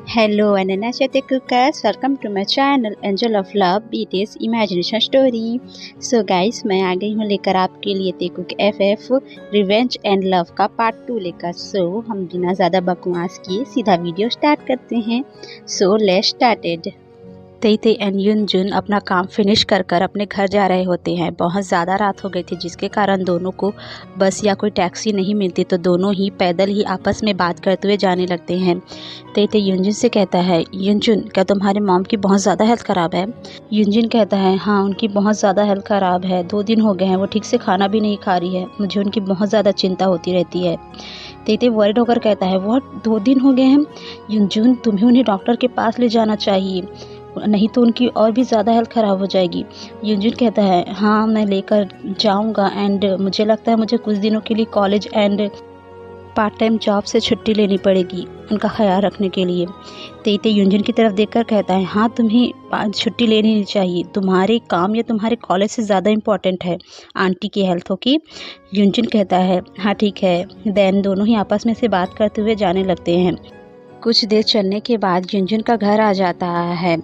Hello and energetic cookers, welcome to my channel Angel of Love BTS Imagination Story। So guys, मैं आ गई हूँ लेकर आपके लिए तेकुक FF रिवेंज एंड लव का पार्ट 2 लेकर। सो हम बिना ज़्यादा बकवास किए सीधा वीडियो स्टार्ट करते हैं। So let's started. तेते एंड युनजुन अपना काम फिनिश कर अपने घर जा रहे होते हैं। बहुत ज़्यादा रात हो गई थी जिसके कारण दोनों को बस या कोई टैक्सी नहीं मिलती, तो दोनों ही पैदल ही आपस में बात करते हुए जाने लगते हैं। तेते युनजुन से कहता है, युनजुन क्या तुम्हारे मॉम की बहुत ज़्यादा हेल्थ ख़राब है? युनजुन कहता है, हाँ उनकी बहुत ज़्यादा हेल्थ ख़राब है, 2 दिन हो गए हैं, वो ठीक से खाना भी नहीं खा रही है, मुझे उनकी बहुत ज़्यादा चिंता होती रहती है। तेते वर्ड होकर कहता है, वो 2 दिन हो गए हैं? युनजुन तुम्हें उन्हें डॉक्टर के पास ले जाना चाहिए, नहीं तो उनकी और भी ज़्यादा हेल्थ ख़राब हो जाएगी। युनजुन कहता है, हाँ मैं लेकर जाऊंगा एंड मुझे लगता है मुझे कुछ दिनों के लिए college and part time job से छुट्टी लेनी पड़ेगी उनका ख्याल रखने के लिए। तेते युनजुन की तरफ देखकर कहता है, हाँ तुम्हें छुट्टी लेनी चाहिए, तुम्हारे काम या तुम्हारे कॉलेज से ज़्यादा इम्पॉर्टेंट है आंटी की हेल्थ। ओके। युनजुन कहता है, हाँ ठीक है। देन दोनों ही आपस में से बात करते हुए जाने लगते हैं। कुछ देर चलने के बाद युनजुन का घर आ जाता है।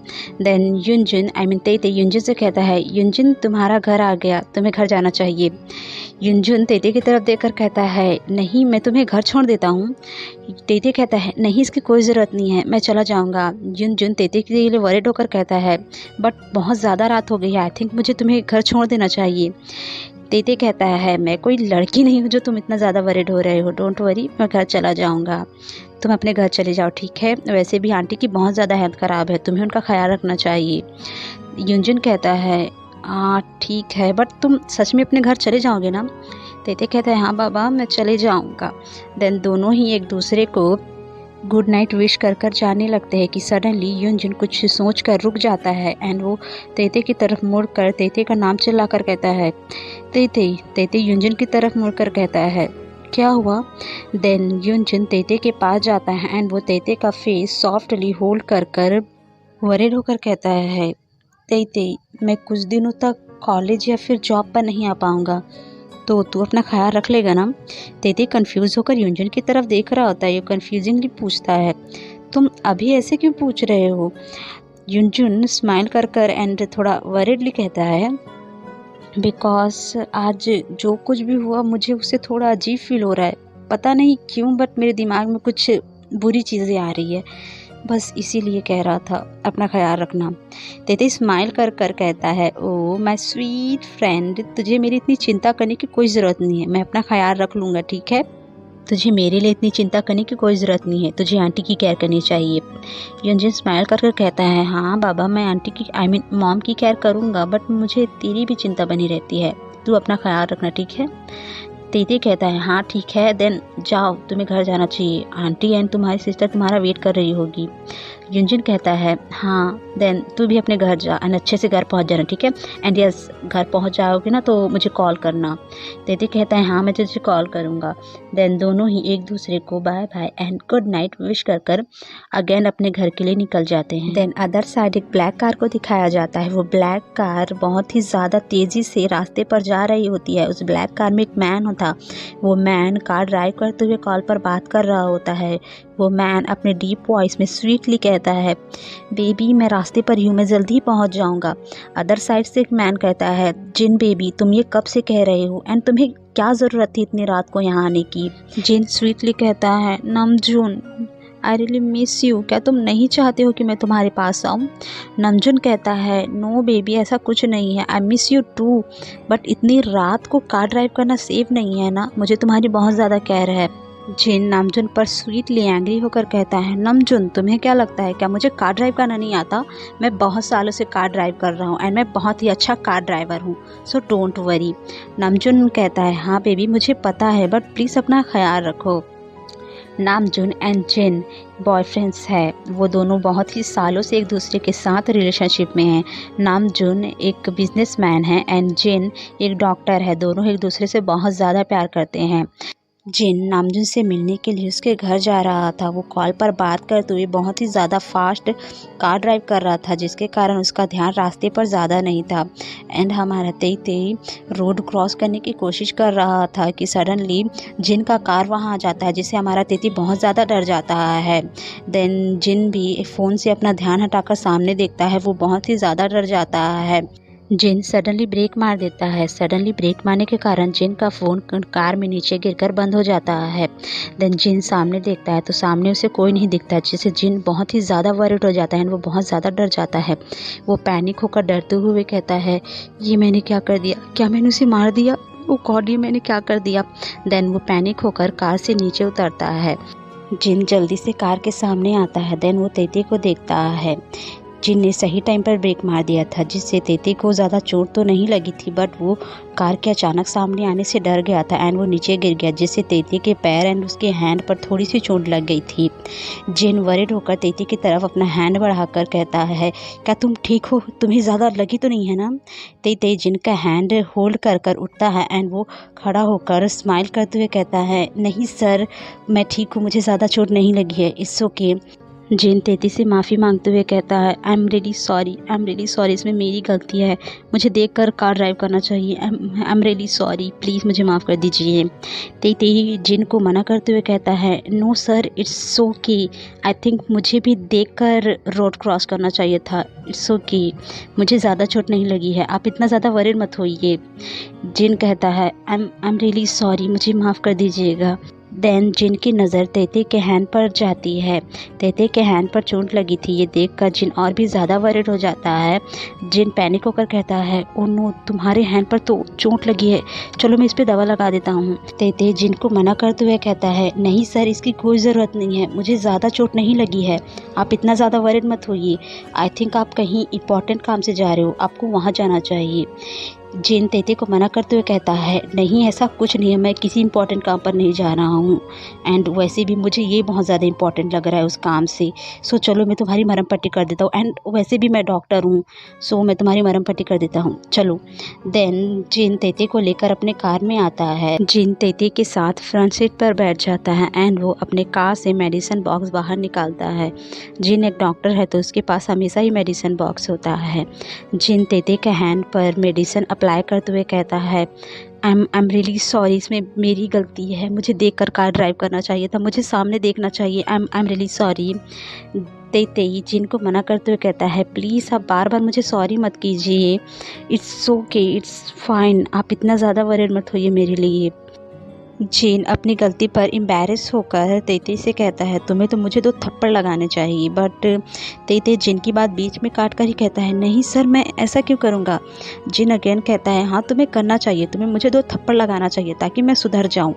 देन युनजुन तेते युनजुन से कहता है, युनजुन तुम्हारा घर आ गया, तुम्हें घर जाना चाहिए। युनजुन तेते की तरफ देखकर कहता है, नहीं मैं तुम्हें घर छोड़ देता हूँ। तेते कहता है, नहीं इसकी कोई ज़रूरत नहीं है, मैं चला जाऊँगा। युनजुन तेते के लिए वरिड होकर कहता है, बट बहुत ज़्यादा रात हो गई है, आई थिंक मुझे तुम्हें घर छोड़ देना चाहिए। तेते कहता है, मैं कोई लड़की नहीं हूँ जो तुम इतना ज़्यादा वरिड हो रहे हो, डोंट वरी, मैं घर चला जाऊँगा, तुम अपने घर चले जाओ ठीक है। वैसे भी आंटी की बहुत ज़्यादा हेल्थ ख़राब है, तुम्हें उनका ख्याल रखना चाहिए। युनजुन कहता है, हाँ ठीक है, बट तुम सच में अपने घर चले जाओगे ना? तेते कहता है, हाँ बाबा मैं चले जाऊँगा। देन दोनों ही एक दूसरे को गुड नाइट विश कर जाने लगते हैं कि सडनली युनजुन कुछ सोच कर रुक जाता है एंड वो तेते की तरफ मुड़कर तेते का नाम चिल्लाकर कहता है, तेते। तेते युनजुन की तरफ मुड़कर कहता है, क्या हुआ? देन युनजुन तेते के पास जाता है एंड वो तेते का फेस सॉफ्टली होल्ड कर वरिड होकर कहता है, तेते मैं कुछ दिनों तक कॉलेज या फिर जॉब पर नहीं आ पाऊँगा, तो तू अपना ख्याल रख लेगा ना? तेते कंफ्यूज होकर युनजुन की तरफ देख रहा होता है। ये कंफ्यूजिंगली पूछता है, तुम अभी ऐसे क्यों पूछ रहे हो? युनजुन स्माइल कर एंड थोड़ा वरिडली कहता है, बिकॉज आज जो कुछ भी हुआ मुझे उससे थोड़ा अजीब फील हो रहा है, पता नहीं क्यों, बट मेरे दिमाग में कुछ बुरी चीज़ें आ रही है, बस इसीलिए कह रहा था अपना ख्याल रखना। तेते स्माइल कर कहता है, ओ माय स्वीट फ्रेंड, तुझे मेरी इतनी चिंता करने की कोई ज़रूरत नहीं है, मैं अपना ख्याल रख लूँगा ठीक है, तुझे मेरे लिए इतनी चिंता करने की कोई ज़रूरत नहीं है, तुझे आंटी की केयर करनी चाहिए। युनजुन स्माइल कर कहता है, हाँ बाबा मैं आंटी की मॉम की केयर करूँगा, बट मुझे तेरी भी चिंता बनी रहती है, तू अपना ख्याल रखना ठीक है। तेते कहता है, हाँ ठीक है। देन जाओ, तुम्हें घर जाना चाहिए, आंटी एंड तुम्हारी सिस्टर तुम्हारा वेट कर रही होगी। युनजुन कहता है, हाँ। देन तू भी अपने घर जा एंड अच्छे से घर पहुंच जाना ठीक है, एंड यस घर पहुंच जाओगे ना तो मुझे कॉल करना। तेते कहता है, हाँ मैं तुझे कॉल करूँगा। देन दोनों ही एक दूसरे को bye bye and good night wish कर अगेन अपने घर के लिए निकल जाते हैं। देन अदर साइड एक ब्लैक कार को दिखाया जाता है। वो ब्लैक कार बहुत ही ज़्यादा तेज़ी से रास्ते पर जा रही होती है। उस ब्लैक कार में एक मैन होता, वो मैन कार ड्राइव करते हुए कॉल पर बात कर रहा होता है। वो मैन अपने डीप वॉइस में स्वीटली कहता है, बेबी मैं रास्ते पर ही हूँ, मैं जल्दी ही पहुँच जाऊँगा। अदर साइड से एक मैन कहता है, जिन बेबी तुम ये कब से कह रहे हो एंड तुम्हें क्या ज़रूरत थी इतनी रात को यहाँ आने की? जिन स्वीटली कहता है, नमजून आई रियली मिस यू, क्या तुम नहीं चाहते हो कि मैं तुम्हारे पास आऊँ? नमजून कहता है, नो बेबी ऐसा कुछ नहीं है, I miss you too, but इतनी रात को कार ड्राइव करना सेफ नहीं है ना, मुझे तुम्हारी बहुत ज़्यादा केयर है। जिन नमजून पर स्वीटली एंग्री होकर कहता है, नमजून तुम्हें क्या लगता है क्या मुझे कार ड्राइव करना नहीं आता? मैं बहुत सालों से कार ड्राइव कर रहा हूँ एंड मैं बहुत ही अच्छा कार ड्राइवर हूँ, सो डोंट वरी। नमजून कहता है, हाँ बेबी मुझे पता है, बट प्लीज़ अपना ख्याल रखो। नामजून एंड जिन बॉयफ्रेंड्स है, वो दोनों बहुत ही सालों से एक दूसरे के साथ रिलेशनशिप में हैं। नामजून एक बिजनेसमैन है एंड जिन एक डॉक्टर है, दोनों एक दूसरे से बहुत ज़्यादा प्यार करते हैं। जिन नामजुन से मिलने के लिए उसके घर जा रहा था। वो कॉल पर बात करते हुए बहुत ही ज़्यादा फास्ट कार ड्राइव कर रहा था, जिसके कारण उसका ध्यान रास्ते पर ज़्यादा नहीं था। एंड हमारा तेई तेई रोड क्रॉस करने की कोशिश कर रहा था कि सडनली जिन का कार वहाँ आ जाता है, जिससे हमारा तेती बहुत ज़्यादा डर जाता है। देन जिन भी फ़ोन से अपना ध्यान हटाकर सामने देखता है, वो बहुत ही ज़्यादा डर जाता है। जिन सडनली ब्रेक मार देता है। सडनली ब्रेक मारने के कारण जिन का फ़ोन कार में नीचे गिरकर बंद हो जाता है। देन जिन सामने देखता है तो सामने उसे कोई नहीं दिखता, जिससे जिन बहुत ही ज़्यादा वरिड हो जाता है, वो बहुत ज़्यादा डर जाता है। वो पैनिक होकर डरते हुए कहता है, ये मैंने क्या कर दिया, क्या मैंने उसे मार दिया, ओ गॉड ये मैंने क्या कर दिया। देन वो पैनिक होकर कार से नीचे उतरता है। जिन जल्दी से कार के सामने आता है। देन वो तेती को देखता है। जिन ने सही टाइम पर ब्रेक मार दिया था, जिससे तेती को ज़्यादा चोट तो नहीं लगी थी, बट वो कार के अचानक सामने आने से डर गया था एंड वो नीचे गिर गया, जिससे तेती के पैर एंड उसके हैंड पर थोड़ी सी चोट लग गई थी। जिन वरिड होकर तेती की तरफ अपना हैंड बढ़ाकर कहता है, क्या तुम ठीक हो, तुम्हें ज़्यादा लगी तो नहीं है ना। तेती जिन का हैंड होल्ड कर कर उठता है एंड वो खड़ा होकर स्माइल करते हुए कहता है, नहीं सर मैं ठीक हूँ, मुझे ज़्यादा चोट नहीं लगी है, इट्स ओके। जिन तेती से माफ़ी मांगते हुए कहता है, I am really sorry, I am really sorry, इसमें मेरी गलती है, मुझे देखकर कार ड्राइव करना चाहिए, I am really sorry, please मुझे माफ़ कर दीजिए। तेती जिन को मना करते हुए कहता है, no sir it's okay, I think मुझे भी देखकर रोड क्रॉस करना चाहिए था, इट्स ओके, मुझे ज़्यादा चोट नहीं लगी है, आप इतना ज़्यादा वरिड मत होइए। जिन कहता है, आई एम रियली सॉरी, मुझे माफ़ कर दीजिएगा। देन जिन की नज़र तेती के हैंड पर जाती है। तेती के हैंड पर चोट लगी थी, ये देखकर जिन और भी ज़्यादा वरिड हो जाता है। जिन पैनिक होकर कहता है, ओ नो तुम्हारे हैंड पर तो चोट लगी है, चलो मैं इस पे दवा लगा देता हूँ। तेती जिन को मना करते हुए कहता है, नहीं सर इसकी कोई ज़रूरत नहीं है, मुझे ज़्यादा चोट नहीं लगी है, आप इतना ज़्यादा वरिड मत होइए, आई थिंक आप कहीं इंपॉर्टेंट काम से जा रहे हो, आपको वहाँ जाना चाहिए। जिन तेती को मना करते हुए कहता है, नहीं ऐसा कुछ नहीं है, मैं किसी इंपॉर्टेंट काम पर नहीं जा रहा हूँ, एंड वैसे भी मुझे ये बहुत ज़्यादा इंपॉर्टेंट लग रहा है उस काम से, सो चलो मैं तुम्हारी मरहम पट्टी कर देता हूँ, एंड वैसे भी मैं डॉक्टर हूँ, सो मैं तुम्हारी मरहम पट्टी कर देता हूँ, चलो। देन जिन तेती को लेकर अपने कार में आता है। जिन तेती के साथ फ्रंट सीट पर बैठ जाता है एंड वो अपने कार से मेडिसिन बॉक्स बाहर निकालता है। जिन एक डॉक्टर है तो उसके पास हमेशा ही मेडिसिन बॉक्स होता है। जिन तेती के हैंड पर मेडिसिन अप्लाई करते हुए कहता है, आई एम रियली सॉरी, इसमें मेरी गलती है, मुझे देखकर कार ड्राइव करना चाहिए था, मुझे सामने देखना चाहिए, आई एम रियली सॉरी। तेई जिन को मना करते हुए कहता है, प्लीज़ आप बार बार मुझे सॉरी मत कीजिए, इट्स ओके इट्स फाइन, आप इतना ज़्यादा वरिड मत होइए मेरे लिए। जिन अपनी गलती पर एम्बैरेस होकर तेती से कहता है, तुम्हें तो मुझे 2 थप्पड़ लगाने चाहिए, बट तेती जिन की बात बीच में काट कर ही कहता है, नहीं सर मैं ऐसा क्यों करूँगा। जिन अगेन कहता है, हाँ तुम्हें करना चाहिए, तुम्हें मुझे 2 थप्पड़ लगाना चाहिए ताकि मैं सुधर जाऊँ,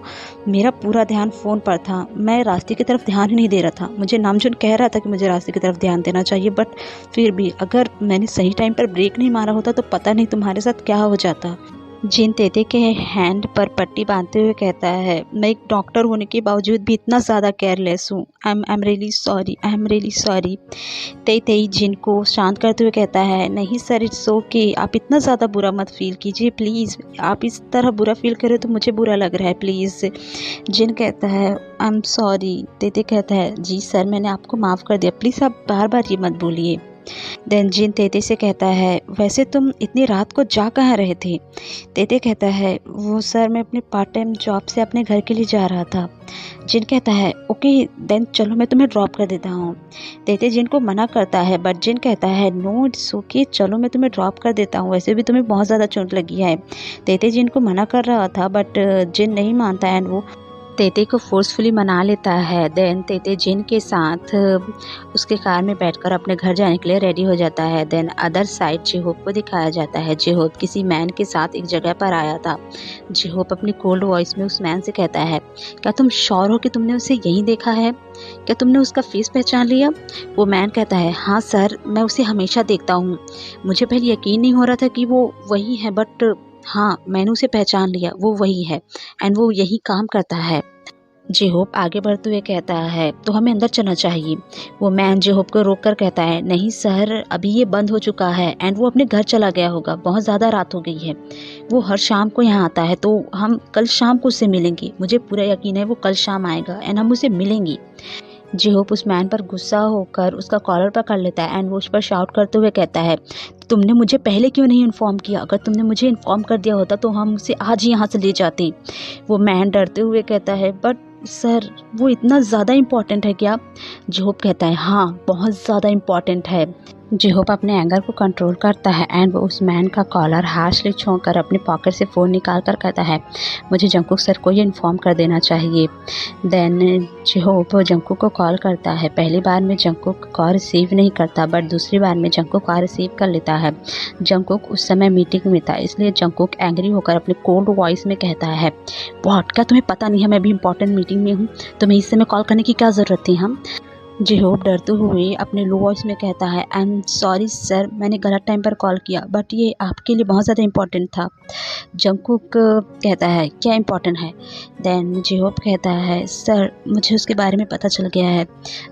मेरा पूरा ध्यान फ़ोन पर था, मैं रास्ते की तरफ ध्यान ही नहीं दे रहा था, मुझे नामजुन कह रहा था कि मुझे रास्ते की तरफ ध्यान देना चाहिए, बट फिर भी अगर मैंने सही टाइम पर ब्रेक नहीं मारा होता तो पता नहीं तुम्हारे साथ क्या हो जाता। जिन तेती के हैंड पर पट्टी बांधते हुए कहता है, मैं एक डॉक्टर होने के बावजूद भी इतना ज़्यादा केयरलेस हूँ, I am really sorry, I am really sorry. तेई जिन को शांत करते हुए कहता है, नहीं सर इट्स ओके, आप इतना ज़्यादा बुरा मत फील कीजिए प्लीज़, आप इस तरह बुरा फील करें तो मुझे बुरा लग रहा है प्लीज़। जिन कहता है, आई एम सॉरी। तेती कहता है, जी सर मैंने आपको माफ़ कर दिया, प्लीज़ आप बार बार ये मत बोलिए। देन जिन तेती से कहता है, वैसे तुम इतनी रात को जा कहाँ रहे थे। तेती कहता है, वो सर मैं अपने पार्ट टाइम जॉब से अपने घर के लिए जा रहा था। जिन कहता है, ओके देन चलो मैं तुम्हें ड्रॉप कर देता हूँ। तेती जिन को मना करता है, बट जिन कहता है, नो इट्स ओके, चलो मैं तुम्हें ड्रॉप कर देता हूँ, वैसे भी तुम्हें बहुत ज़्यादा चोट लगी है। तेती जिन को मना कर रहा था, बट जिन नहीं मानता एंड वो तेती को फोर्सफुली मना लेता है। देन तेती जिन के साथ उसके कार में बैठकर अपने घर जाने के लिए रेडी हो जाता है। देन अदर साइड जेहोप को दिखाया जाता है। जेहोप किसी मैन के साथ एक जगह पर आया था। जेहोप अपनी कोल्ड वॉइस में उस मैन से कहता है, क्या तुम श्योर हो कि तुमने उसे यहीं देखा है, क्या तुमने उसका फेस पहचान लिया। वो मैन कहता है, हाँ सर मैं उसे हमेशा देखता हूँ, मुझे पहले यकीन नहीं हो रहा था कि वो वही है, बट हाँ मैंने उसे पहचान लिया, वो वही है एंड वो यही काम करता है। जेहोप आगे बढ़ते हुए कहता है तो हमें अंदर चलना चाहिए। वो मैन जेहोप को रोक कर कहता है नहीं सर, अभी ये बंद हो चुका है एंड वो अपने घर चला गया होगा, बहुत ज़्यादा रात हो गई है। वो हर शाम को यहाँ आता है तो हम कल शाम को उससे मिलेंगे, मुझे पूरा यकीन है वो कल शाम आएगा एंड हम उससे मिलेंगे। जेहोप उस मैन पर गुस्सा होकर उसका कॉलर पकड़ लेता है एंड वो उस पर शाउट करते हुए कहता है तुमने मुझे पहले क्यों नहीं इन्फॉर्म किया, अगर तुमने मुझे इन्फॉर्म कर दिया होता तो हम उसे आज ही यहाँ से ले जाते। वो मैन डरते हुए कहता है बट सर वो इतना ज़्यादा इम्पॉर्टेंट है क्या? जेहोप कहता है हाँ बहुत ज़्यादा इम्पॉर्टेंट है। जेहोप अपने एंगर को कंट्रोल करता है एंड वो उस मैन का कॉलर हार्शली छोड़कर अपने पॉकेट से फ़ोन निकाल कर कहता है मुझे जंकुक सर को ये इन्फॉर्म कर देना चाहिए। देन जेहोप जंकुक को कॉल करता है। पहली बार में जंकुक कॉल रिसीव नहीं करता बट दूसरी बार में जंकुक कॉल रिसीव कर लेता है। जंकुक उस समय मीटिंग में था इसलिए जंकुक एंग्री होकर अपने कोल्ड वॉइस में कहता है व्हाट, क्या तुम्हें पता नहीं है मैं भी इंपॉर्टेंट मीटिंग में हूँ, तुम्हें इस समय कॉल करने की क्या ज़रूरत थी? हम जेहोप डरते हुए अपने लो वॉइस में कहता है आई एम सॉरी सर, मैंने गलत टाइम पर कॉल किया बट ये आपके लिए बहुत ज़्यादा इम्पोर्टेंट था। जंकुक कहता है क्या इम्पोर्टेंट है? देन जेहोप कहता है सर मुझे उसके बारे में पता चल गया है।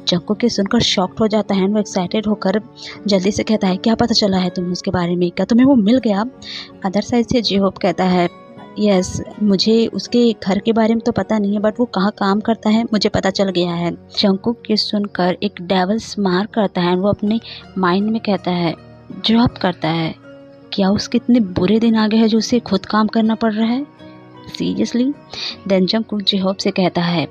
जंकुक ये सुनकर शॉक्ड हो जाता है, वो एक्साइटेड होकर जल्दी से कहता है क्या पता चला है तुम्हें उसके बारे में, क्या तुम्हें वो मिल गया? अदर साइड से जेहोप कहता है यस, मुझे उसके घर के बारे में तो पता नहीं है बट वो कहाँ काम करता है मुझे पता चल गया है। जंकुक ये सुनकर एक डेविल स्मार करता है, वो अपने माइंड में कहता है जॉब करता है, क्या उसके इतने बुरे दिन आ गए हैं जो उसे खुद काम करना पड़ रहा है सीरियसली? देन जंकुक जेहोप से कहता है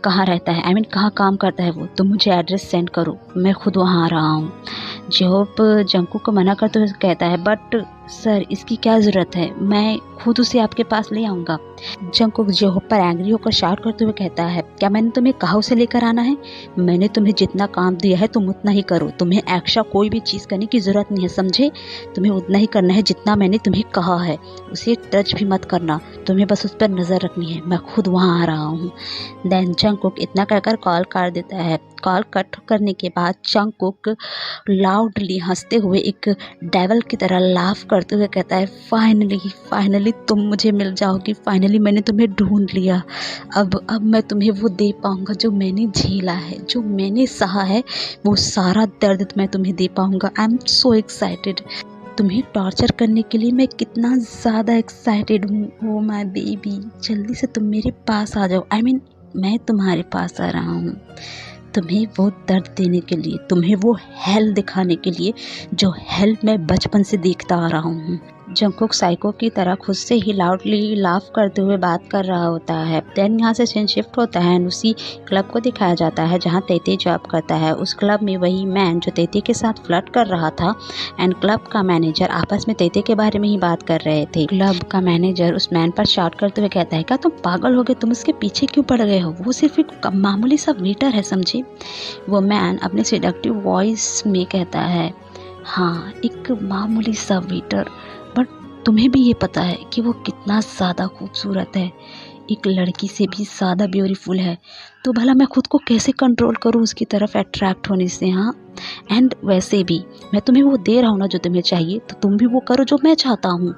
कहाँ रहता है, आई मीन कहाँ काम करता है वो, तुम मुझे एड्रेस सेंड करो, मैं खुद वहाँ आ रहा हूँ। जेहोप जंकुक को मना करते हुए कहता है बट सर इसकी क्या ज़रूरत है, मैं खुद उसे आपके पास ले आऊँगा। जंकुक जेहोप पर एंग्री होकर शाउट करते हुए कहता है क्या मैंने तुम्हें कहा उसे लेकर आना है? मैंने तुम्हें जितना काम दिया है तुम उतना ही करो, तुम्हें एक्स्ट्रा कोई भी चीज़ करने की ज़रूरत नहीं है, समझे? तुम्हें उतना ही करना है जितना मैंने तुम्हें कहा है, उसे टच भी मत करना, तुम्हें बस उस पर नज़र रखनी है, मैं खुद वहाँ आ रहा हूँ। देन जंकुक इतना कहकर कॉल कर देता है। कॉल कट करने के बाद जंकुक लाउडली हंसते हुए एक डेविल की तरह लाफ करते हुए कहता है फाइनली तुम मुझे मिल जाओगी, फाइनली मैंने तुम्हें ढूंढ लिया, अब मैं तुम्हें वो दे पाऊँगा जो मैंने झेला है, जो मैंने सहा है, वो सारा दर्द मैं तुम्हें दे पाऊँगा। आई एम सो एक्साइटेड, तुम्हें टॉर्चर करने के लिए मैं कितना ज़्यादा एक्साइटेड हूँ। ओ माय बेबी, जल्दी से तुम मेरे पास आ जाओ, आई मीन मैं तुम्हारे पास आ रहा हूँ, तुम्हें वो दर्द देने के लिए, तुम्हें वो हेल दिखाने के लिए जो हेल मैं बचपन से देखता आ रहा हूँ। जंकुक साइको की तरह खुद से ही लाउडली लाफ करते हुए बात कर रहा होता है। देन यहाँ से सीन शिफ्ट होता है एंड उसी क्लब को दिखाया जाता है जहाँ तेती जॉब करता है। उस क्लब में वही मैन जो तेती के साथ फ्लर्ट कर रहा था एंड क्लब का मैनेजर आपस में तेती के बारे में ही बात कर रहे थे। क्लब का मैनेजर उस मैन पर शाउट करते हुए कहता है क्या तुम पागल हो गए, तुम उसके पीछे क्यों पड़ गए हो, वो सिर्फ एक मामूली सा वेटर है, समझे? वो मैन अपने सेडक्टिव वॉइस में कहता है हाँ एक मामूली सा वेटर, बट तुम्हें भी ये पता है कि वो कितना ज़्यादा खूबसूरत है, एक लड़की से भी ज़्यादा ब्यूटीफुल है, तो भला मैं खुद को कैसे कंट्रोल करूँ उसकी तरफ अट्रैक्ट होने से? हाँ, एंड वैसे भी मैं तुम्हें वो दे रहा हूँ ना जो तुम्हें चाहिए, तो तुम भी वो करो जो मैं चाहता हूँ।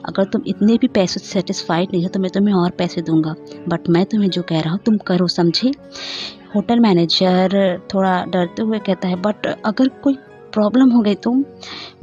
अगर तुम इतने भी पैसों से सेटिस्फाइड नहीं हो तो मैं तुम्हें और पैसे दूंगा, बट मैं तुम्हें जो कह रहा हूँ तुम करो, समझे? होटल मैनेजर थोड़ा डरते हुए कहता है बट अगर कोई प्रॉब्लम हो गई तो?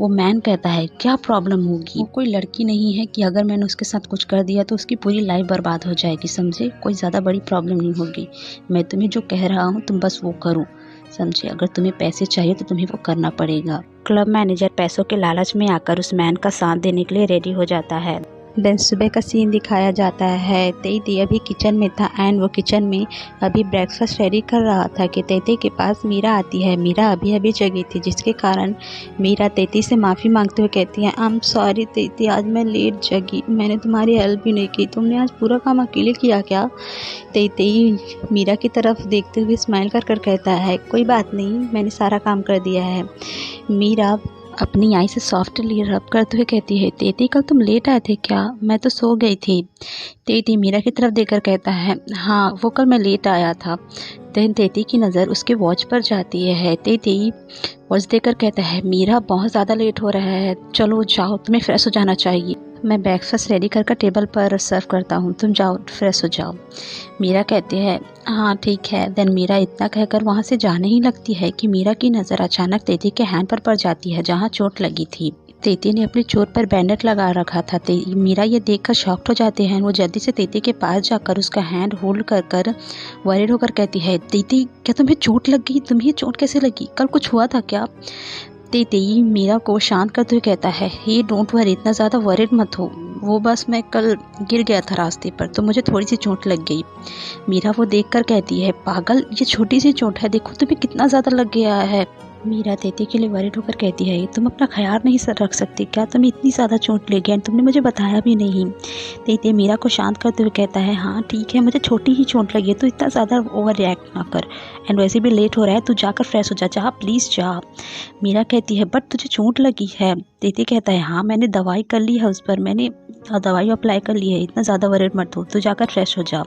वो मैन कहता है क्या प्रॉब्लम होगी, वो कोई लड़की नहीं है कि अगर मैंने उसके साथ कुछ कर दिया तो उसकी पूरी लाइफ बर्बाद हो जाएगी, समझे? कोई ज़्यादा बड़ी प्रॉब्लम नहीं होगी, मैं तुम्हें जो कह रहा हूँ तुम बस वो करो, समझे? अगर तुम्हें पैसे चाहिए तो तुम्हें वो करना पड़ेगा। क्लब मैनेजर पैसों के लालच में आकर उस मैन का साथ देने के लिए रेडी हो जाता है। देन सुबह का सीन दिखाया जाता है। तेती अभी किचन में था एंड वो किचन में अभी ब्रेकफास्ट रेडी कर रहा था कि तेती के पास मीरा आती है। मीरा अभी जगी थी जिसके कारण मीरा तेती से माफ़ी मांगते हुए कहती है आई एम सॉरी तेती, आज मैं लेट जगी, मैंने तुम्हारी हेल्प भी नहीं की, तुमने आज पूरा काम अकेले किया क्या? तेती मीरा की तरफ देखते हुए स्माइल कर कहता है कोई बात नहीं, मैंने सारा काम कर दिया है। मीरा अपनी आई से सॉफ्टली रब करते हुए कहती है तेती कल तुम लेट आए थे क्या? मैं तो सो गई थी। तेती मीरा की तरफ देखकर कहता है हाँ वो कल मैं लेट आया था। देन तेती की नज़र उसके वॉच पर जाती है। तेती वॉच देखकर कहता है मीरा बहुत ज़्यादा लेट हो रहा है, चलो जाओ तुम्हें फ्रेश हो जाना चाहिए। मैं ब्रेकफास्ट रेडी कर टेबल पर सर्व करता हूँ, तुम जाओ फ्रेश हो जाओ। मीरा कहती है हाँ ठीक है। देन मीरा इतना कहकर वहाँ से जाने ही लगती है कि मीरा की नज़र अचानक तेती के हैंड पर पड़ जाती है जहाँ चोट लगी थी। तेती ने अपनी चोट पर बैंडेज लगा रखा था। मीरा ये देखकर शॉक्ड हो जाते हैं। वो जल्दी से तेती के पास जाकर उसका हैंड होल्ड कर वरीड होकर कहती है तेती क्या तुम्हें चोट लग गई? तुम्हें चोट कैसे लगी? कल कुछ हुआ था क्या? तेती मीरा को शांत करते हुए कहता है हे डोंट वरी, इतना ज़्यादा वरीड मत हो, वो बस मैं कल गिर गया था रास्ते पर तो मुझे थोड़ी सी चोट लग गई। मीरा वो देखकर कहती है पागल, ये छोटी सी चोट है, देखो तुम्हें कितना ज़्यादा लग गया है। मीरा तेती के लिए वरीड होकर कहती है तुम अपना ख्याल नहीं रख सकती क्या? तुम्हें इतनी ज़्यादा चोट लगी एंड तुमने मुझे बताया भी नहीं। तेती मीरा को शांत करते हुए कहता है हाँ ठीक है, मुझे छोटी ही चोट लगी है, तो इतना ज़्यादा ओवर रिएक्ट ना कर, एंड वैसे भी लेट हो रहा है, तू जाकर फ्रेश हो जा, जा प्लीज़ जा। मीरा कहती है बट तुझे चोट लगी है। तेती कहता है हाँ मैंने दवाई कर ली है उस पर, मैंने दवाई अप्लाई कर ली है, इतना ज़्यादा वरीड मत हो, तू जाकर फ्रेश हो जा।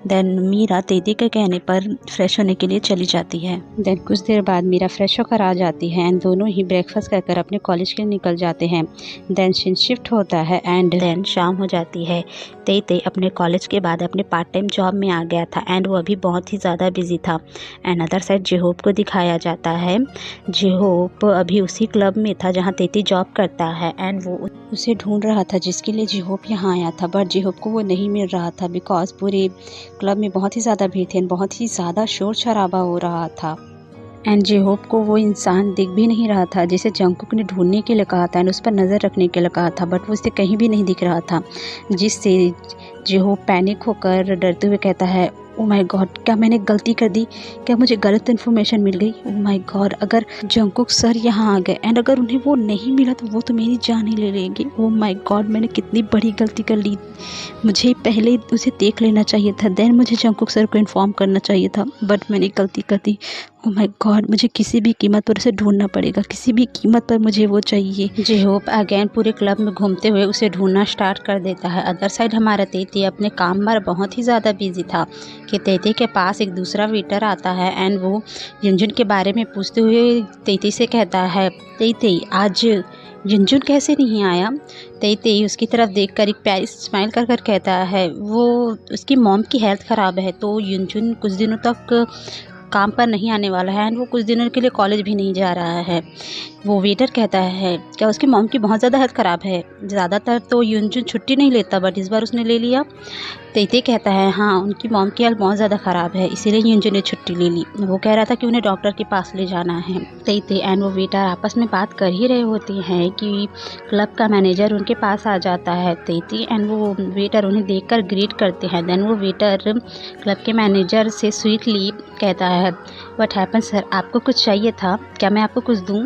देन मीरा तेती के कहने पर फ्रेश होने के लिए चली जाती है। देन कुछ देर बाद मीरा फ्रेश होकर आ जाती है एंड दोनों ही ब्रेकफास्ट कर अपने कॉलेज के लिए निकल जाते हैं। देन सीन शिफ्ट होता है एंड देन शाम हो जाती है। तेती अपने कॉलेज के बाद अपने पार्ट टाइम जॉब में आ गया था एंड वो अभी बहुत ही ज़्यादा बिजी था। एंड अदर साइड जिहोप को दिखाया जाता है। जिहोप अभी उसी क्लब में था जहाँ तेती जॉब करता है एंड वो उसे ढूंढ रहा था जिसके लिए जिहोप यहाँ आया था, बट जिहोप को वो नहीं मिल रहा था बिकॉज पूरे क्लब में बहुत ही ज़्यादा भीड़ थी, बहुत ही ज़्यादा शोर शराबा हो रहा था। एंड जिहोप को वो इंसान दिख भी नहीं रहा था जिसे जंगकुक ने ढूंढने के लिए कहा था एंड उस पर नज़र रखने के लिए कहा था, बट वो उसे कहीं भी नहीं दिख रहा था, जिससे जिहोप पैनिक होकर डरते हुए कहता है ओ माय गॉड, क्या मैंने गलती कर दी? क्या मुझे गलत इन्फॉर्मेशन मिल गई? ओ माय गॉड, अगर जंगकुक सर यहाँ आ गए एंड अगर उन्हें वो नहीं मिला तो वो तो मेरी जान ही ले लेंगे। ओ माय गॉड, मैंने कितनी बड़ी गलती कर ली, मुझे पहले उसे देख लेना चाहिए था, देन मुझे जंगकुक सर को इन्फॉर्म करना चाहिए था, बट मैंने गलती कर दी। ओ माय गॉड, मुझे किसी भी कीमत पर उसे ढूंढना पड़ेगा, किसी भी कीमत पर मुझे वो चाहिए। जिहोप अगेन पूरे क्लब में घूमते हुए उसे ढूंढना स्टार्ट कर देता है। अदर साइड हमारा तेती अपने काम पर बहुत ही ज़्यादा बिजी था कि तेती के पास एक दूसरा वेटर आता है एंड वो युनजुन के बारे में पूछते हुए तेती से कहता है तेती आज युनजुन कैसे नहीं आया? तेती उसकी तरफ देखकर एक प्यारी स्माइल कर कर कहता है वो उसकी मॉम की हेल्थ ख़राब है तो युनजुन कुछ दिनों तक काम पर नहीं आने वाला है एंड वो कुछ दिनों के लिए कॉलेज भी नहीं जा रहा है। वो वेटर कहता है क्या उसकी मॉम की बहुत ज़्यादा हेल्थ ख़राब है? ज़्यादातर तो युनजुन छुट्टी नहीं लेता बट इस बार उसने ले लिया। तेती कहता है हाँ उनकी मॉम की हेल्थ बहुत ज़्यादा ख़राब है इसीलिए युनजुन ने छुट्टी ले ली। वो कह रहा था कि उन्हें डॉक्टर के पास ले जाना है। तेती एंड वो वेटर आपस में बात कर ही रहे होते हैं कि क्लब का मैनेजर उनके पास आ जाता है। तेती एंड वो वेटर उन्हें देखकर ग्रीट करते हैं। देन वो वेटर क्लब के मैनेजर से स्वीटली कहता है व्हाट हैपन सर, आपको कुछ चाहिए था क्या? मैं आपको कुछ दूँ?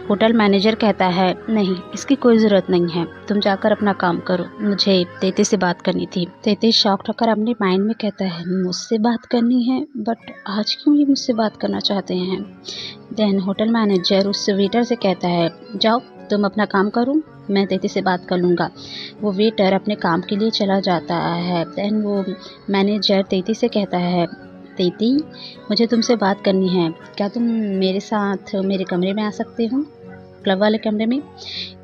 होटल मैनेजर कहता है नहीं इसकी कोई ज़रूरत नहीं है, तुम जाकर अपना काम करो, मुझे तेती से बात करनी थी। तेती शॉक्ड होकर अपने माइंड में कहता है मुझसे बात करनी है, बट आज क्यों ये मुझसे बात करना चाहते हैं? देन होटल मैनेजर उस वेटर से कहता है जाओ तुम अपना काम करो, मैं तेती से बात कर लूँगा। वो वेटर अपने काम के लिए चला जाता है। देन वो मैनेजर तेती से कहता है तेती मुझे तुमसे बात करनी है, क्या तुम मेरे साथ मेरे कमरे में आ सकते हो, क्लब वाले कमरे में?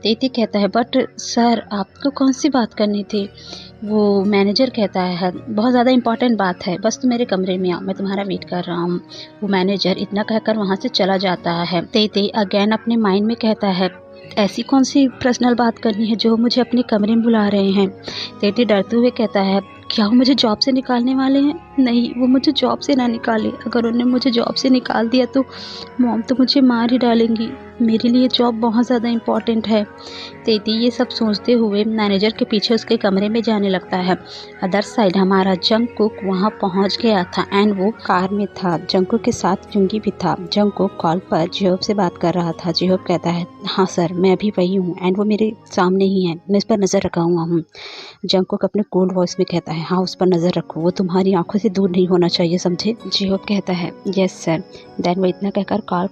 तेती कहता है बट सर आपको कौन सी बात करनी थी? वो मैनेजर कहता है बहुत ज़्यादा इंपॉर्टेंट बात है, बस तुम मेरे कमरे में आओ, मैं तुम्हारा वेट कर रहा हूँ। वो मैनेजर इतना कहकर वहाँ से चला जाता है। तेती अगेन अपने माइंड में कहता है ऐसी कौन सी पर्सनल बात करनी है जो मुझे अपने कमरे में बुला रहे हैं? तेती डरते हुए कहता है क्या वो मुझे जॉब से निकालने वाले हैं? नहीं, वो मुझे जॉब से ना निकाले, अगर उन्होंने मुझे जॉब से निकाल दिया तो मॉम तो मुझे मार ही डालेंगी, मेरे लिए जॉब बहुत ज़्यादा इम्पॉर्टेंट है। तेती ये सब सोचते हुए मैनेजर के पीछे उसके कमरे में जाने लगता है। अदर साइड हमारा जंगकुक वहाँ पहुँच गया था एंड वो कार में था। जंगकुक के साथ जुंगी भी था। जंगकुक कॉल पर जिहोप से बात कर रहा था। जिहोप कहता है हाँ सर मैं अभी वही हूँ एंड वो मेरे सामने ही है, मैं इस पर नज़र रखा हुआ हूँ। जंगकुक अपने कोल्ड वॉइस में कहता है हाँ उस पर नज़र रखो, वो तुम्हारी आंखों से दूर नहीं होना चाहिए, समझे? जिहोप कहता है यस सर। देन वो इतना कहकर कॉल